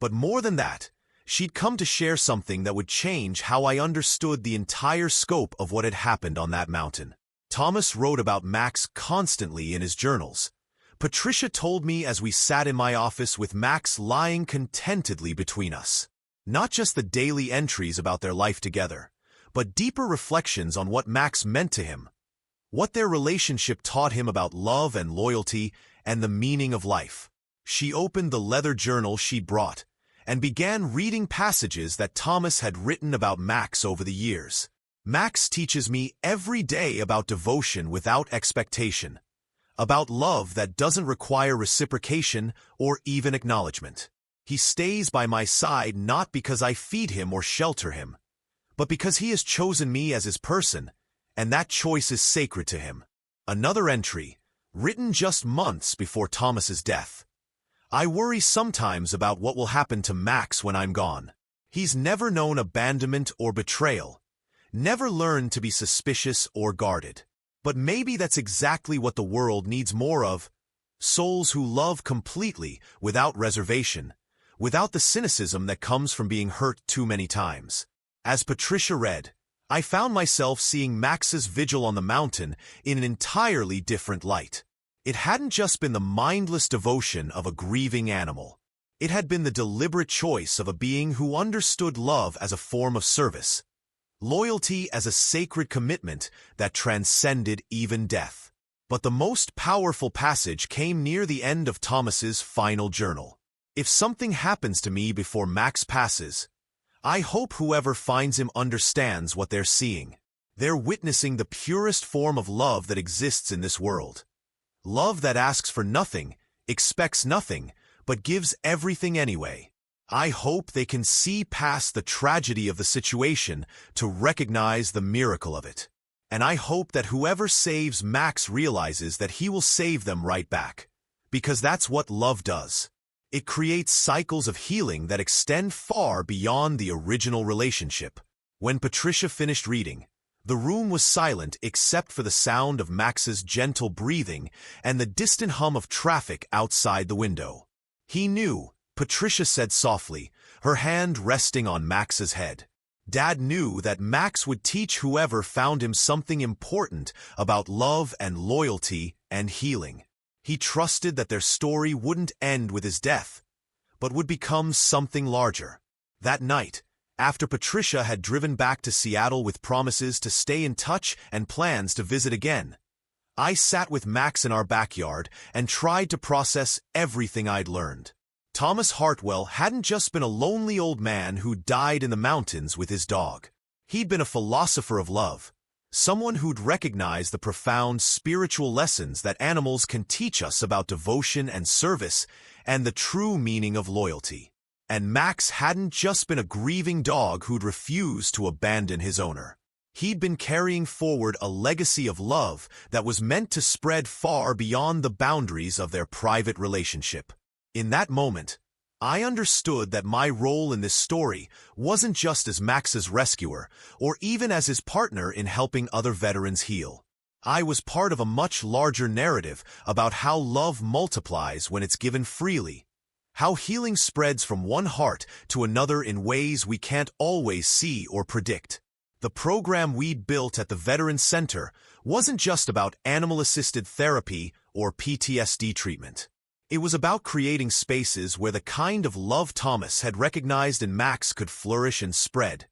But more than that, she'd come to share something that would change how I understood the entire scope of what had happened on that mountain. Thomas wrote about Max constantly in his journals. Patricia told me as we sat in my office with Max lying contentedly between us. Not just the daily entries about their life together, but deeper reflections on what Max meant to him, what their relationship taught him about love and loyalty and the meaning of life. She opened the leather journal she'd brought and began reading passages that Thomas had written about Max over the years. "Max teaches me every day about devotion without expectation, about love that doesn't require reciprocation or even acknowledgement. He stays by my side not because I feed him or shelter him, but because he has chosen me as his person, and that choice is sacred to him." Another entry, written just months before Thomas's death. "I worry sometimes about what will happen to Max when I'm gone. He's never known abandonment or betrayal, never learned to be suspicious or guarded. But maybe that's exactly what the world needs more of. Souls who love completely, without reservation, without the cynicism that comes from being hurt too many times." As Patricia read, I found myself seeing Max's vigil on the mountain in an entirely different light. It hadn't just been the mindless devotion of a grieving animal. It had been the deliberate choice of a being who understood love as a form of service, loyalty as a sacred commitment that transcended even death. But the most powerful passage came near the end of Thomas's final journal. If something happens to me before Max passes, I hope whoever finds him understands what they're seeing. They're witnessing the purest form of love that exists in this world. Love that asks for nothing, expects nothing, but gives everything anyway. I hope they can see past the tragedy of the situation to recognize the miracle of it. And I hope that whoever saves Max realizes that he will save them right back. Because that's what love does. It creates cycles of healing that extend far beyond the original relationship. When Patricia finished reading, the room was silent except for the sound of Max's gentle breathing and the distant hum of traffic outside the window. He knew, Patricia said softly, her hand resting on Max's head. Dad knew that Max would teach whoever found him something important about love and loyalty and healing. He trusted that their story wouldn't end with his death, but would become something larger. That night, after Patricia had driven back to Seattle with promises to stay in touch and plans to visit again, I sat with Max in our backyard and tried to process everything I'd learned. Thomas Hartwell hadn't just been a lonely old man who died in the mountains with his dog. He'd been a philosopher of love, someone who'd recognized the profound spiritual lessons that animals can teach us about devotion and service and the true meaning of loyalty. And Max hadn't just been a grieving dog who'd refused to abandon his owner. He'd been carrying forward a legacy of love that was meant to spread far beyond the boundaries of their private relationship. In that moment, I understood that my role in this story wasn't just as Max's rescuer or even as his partner in helping other veterans heal. I was part of a much larger narrative about how love multiplies when it's given freely, how healing spreads from one heart to another in ways we can't always see or predict. The program we'd built at the Veterans Center wasn't just about animal-assisted therapy or PTSD treatment. It was about creating spaces where the kind of love Thomas had recognized in Max could flourish and spread,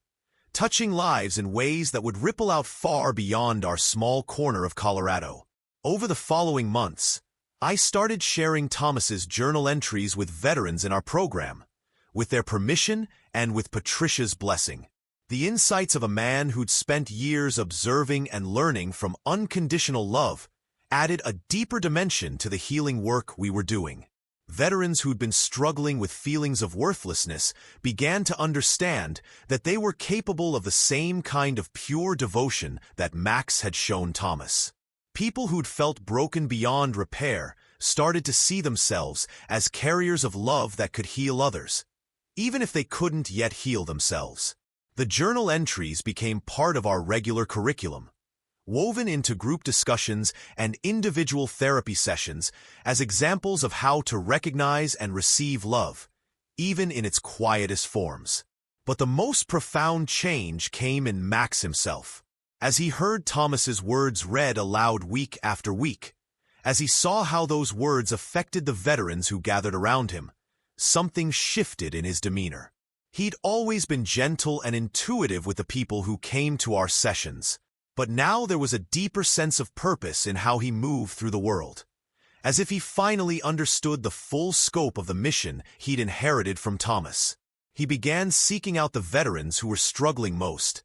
touching lives in ways that would ripple out far beyond our small corner of Colorado. Over the following months, I started sharing Thomas's journal entries with veterans in our program, with their permission and with Patricia's blessing. The insights of a man who'd spent years observing and learning from unconditional love added a deeper dimension to the healing work we were doing. Veterans who'd been struggling with feelings of worthlessness began to understand that they were capable of the same kind of pure devotion that Max had shown Thomas. People who'd felt broken beyond repair started to see themselves as carriers of love that could heal others, even if they couldn't yet heal themselves. The journal entries became part of our regular curriculum, woven into group discussions and individual therapy sessions as examples of how to recognize and receive love, even in its quietest forms. But the most profound change came in Max himself. As he heard Thomas's words read aloud week after week, as he saw how those words affected the veterans who gathered around him, something shifted in his demeanor. He'd always been gentle and intuitive with the people who came to our sessions, but now there was a deeper sense of purpose in how he moved through the world, as if he finally understood the full scope of the mission he'd inherited from Thomas. He began seeking out the veterans who were struggling most,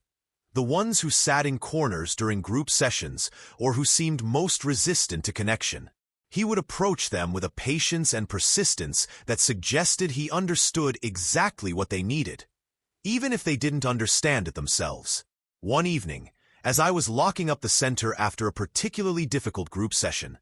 the ones who sat in corners during group sessions or who seemed most resistant to connection. He would approach them with a patience and persistence that suggested he understood exactly what they needed, even if they didn't understand it themselves. One evening, as I was locking up the center after a particularly difficult group session,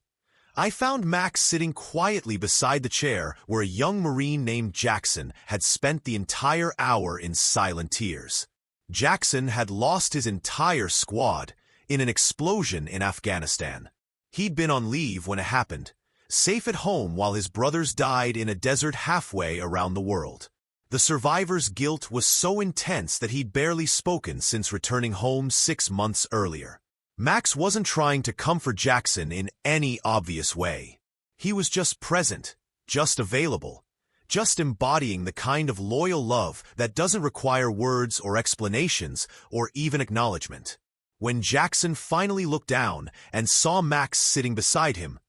I found Max sitting quietly beside the chair where a young Marine named Jackson had spent the entire hour in silent tears. Jackson had lost his entire squad in an explosion in Afghanistan. He'd been on leave when it happened, safe at home while his brothers died in a desert halfway around the world. The survivor's guilt was so intense that he'd barely spoken since returning home 6 months earlier. Max wasn't trying to comfort Jackson in any obvious way. He was just present, just available, just embodying the kind of loyal love that doesn't require words or explanations or even acknowledgement. When Jackson finally looked down and saw Max sitting beside him,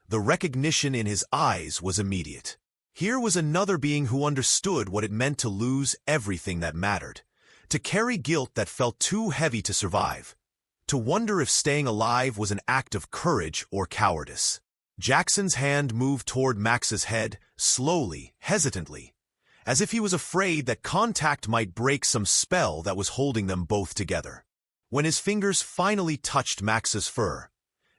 the recognition in his eyes was immediate. Here was another being who understood what it meant to lose everything that mattered, to carry guilt that felt too heavy to survive, to wonder if staying alive was an act of courage or cowardice. Jackson's hand moved toward Max's head, slowly, hesitantly, as if he was afraid that contact might break some spell that was holding them both together. When his fingers finally touched Max's fur,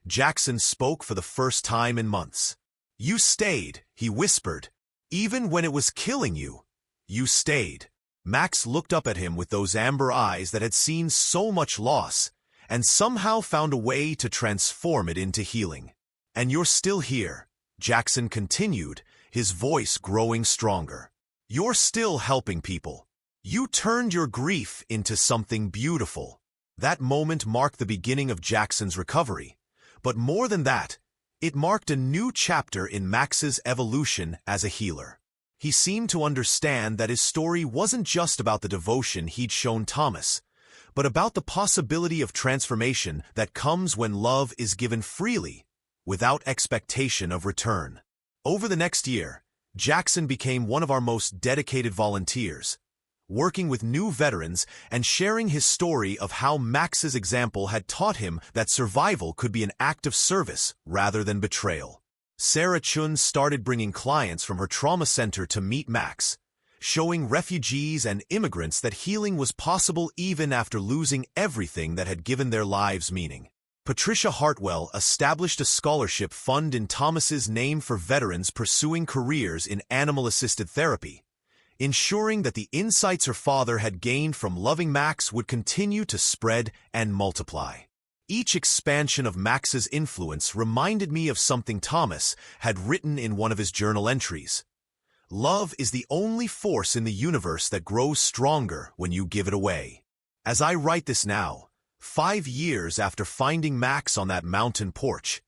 Jackson spoke for the first time in months. "You stayed," he whispered. "Even when it was killing you, you stayed." Max looked up at him with those amber eyes that had seen so much loss, and somehow found a way to transform it into healing. "And you're still here," Jackson continued, his voice growing stronger. "You're still helping people. You turned your grief into something beautiful." That moment marked the beginning of Jackson's recovery. But more than that, it marked a new chapter in Max's evolution as a healer. He seemed to understand that his story wasn't just about the devotion he'd shown Thomas, but about the possibility of transformation that comes when love is given freely, without expectation of return. Over the next year, Jackson became one of our most dedicated volunteers, working with new veterans and sharing his story of how Max's example had taught him that survival could be an act of service rather than betrayal. Sarah Chun started bringing clients from her trauma center to meet Max, showing refugees and immigrants that healing was possible even after losing everything that had given their lives meaning. Patricia Hartwell established a scholarship fund in Thomas's name for veterans pursuing careers in animal-assisted therapy, ensuring that the insights her father had gained from loving Max would continue to spread and multiply. Each expansion of Max's influence reminded me of something Thomas had written in one of his journal entries. "Love is the only force in the universe that grows stronger when you give it away." As I write this now, 5 years after finding Max on that mountain porch,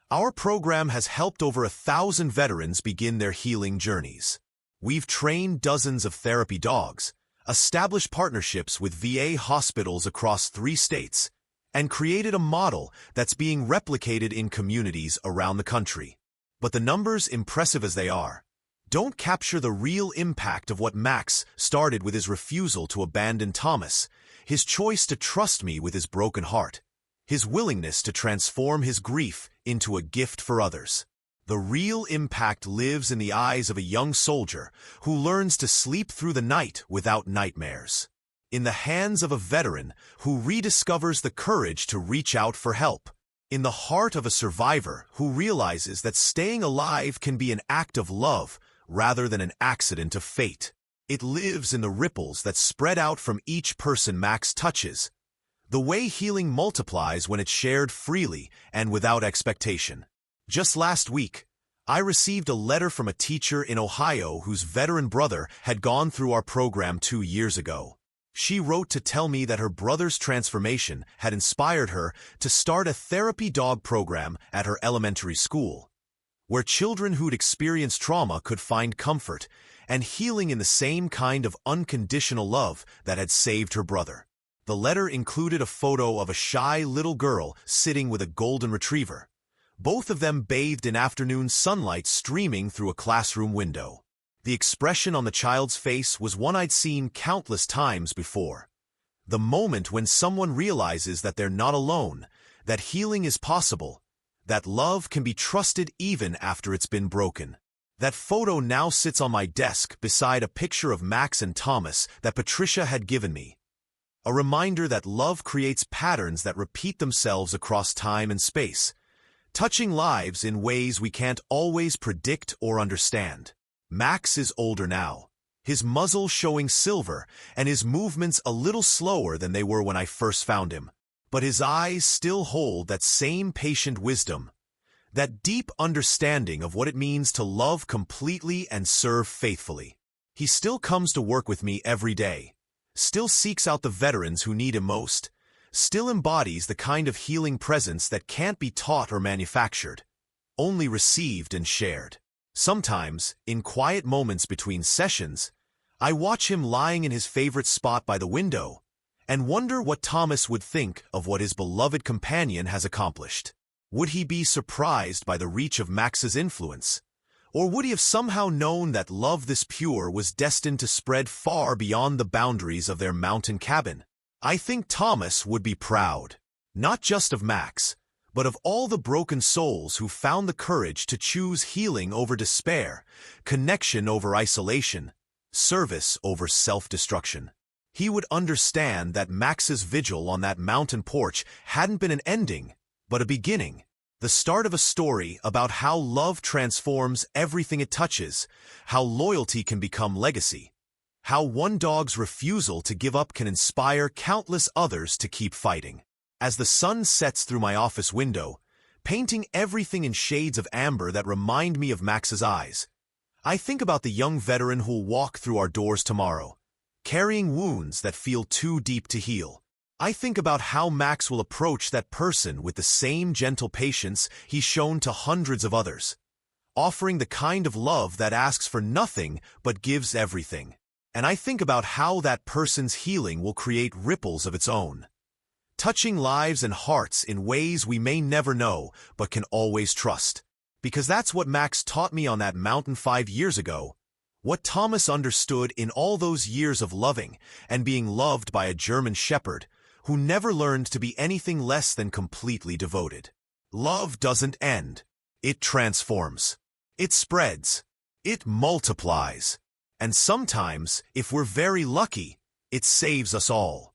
our program has helped over 1,000 veterans begin their healing journeys. We've trained dozens of therapy dogs, established partnerships with VA hospitals across 3 states, and created a model that's being replicated in communities around the country. But the numbers, impressive as they are, don't capture the real impact of what Max started with his refusal to abandon Thomas, his choice to trust me with his broken heart, his willingness to transform his grief into a gift for others. The real impact lives in the eyes of a young soldier who learns to sleep through the night without nightmares, in the hands of a veteran who rediscovers the courage to reach out for help, in the heart of a survivor who realizes that staying alive can be an act of love rather than an accident of fate. It lives in the ripples that spread out from each person Max touches, the way healing multiplies when it's shared freely and without expectation. Just last week, I received a letter from a teacher in Ohio whose veteran brother had gone through our program 2 years ago. She wrote to tell me that her brother's transformation had inspired her to start a therapy dog program at her elementary school, where children who'd experienced trauma could find comfort and healing in the same kind of unconditional love that had saved her brother. The letter included a photo of a shy little girl sitting with a golden retriever, both of them bathed in afternoon sunlight streaming through a classroom window. The expression on the child's face was one I'd seen countless times before. The moment when someone realizes that they're not alone, that healing is possible, that love can be trusted even after it's been broken. That photo now sits on my desk beside a picture of Max and Thomas that Patricia had given me. A reminder that love creates patterns that repeat themselves across time and space, touching lives in ways we can't always predict or understand. Max is older now, his muzzle showing silver and his movements a little slower than they were when I first found him. But his eyes still hold that same patient wisdom, that deep understanding of what it means to love completely and serve faithfully. He still comes to work with me every day, still seeks out the veterans who need him most, still embodies the kind of healing presence that can't be taught or manufactured, only received and shared. Sometimes, in quiet moments between sessions, I watch him lying in his favorite spot by the window and wonder what Thomas would think of what his beloved companion has accomplished. Would he be surprised by the reach of Max's influence? Or would he have somehow known that love this pure was destined to spread far beyond the boundaries of their mountain cabin? I think Thomas would be proud, not just of Max, but of all the broken souls who found the courage to choose healing over despair, connection over isolation, service over self-destruction. He would understand that Max's vigil on that mountain porch hadn't been an ending, but a beginning. The start of a story about how love transforms everything it touches, how loyalty can become legacy, how one dog's refusal to give up can inspire countless others to keep fighting. As the sun sets through my office window, painting everything in shades of amber that remind me of Max's eyes, I think about the young veteran who'll walk through our doors tomorrow, carrying wounds that feel too deep to heal. I think about how Max will approach that person with the same gentle patience he's shown to hundreds of others, offering the kind of love that asks for nothing but gives everything. And I think about how that person's healing will create ripples of its own, touching lives and hearts in ways we may never know but can always trust. Because that's what Max taught me on that mountain 5 years ago, what Thomas understood in all those years of loving and being loved by a German shepherd who never learned to be anything less than completely devoted. Love doesn't end. It transforms. It spreads. It multiplies. And sometimes, if we're very lucky, it saves us all.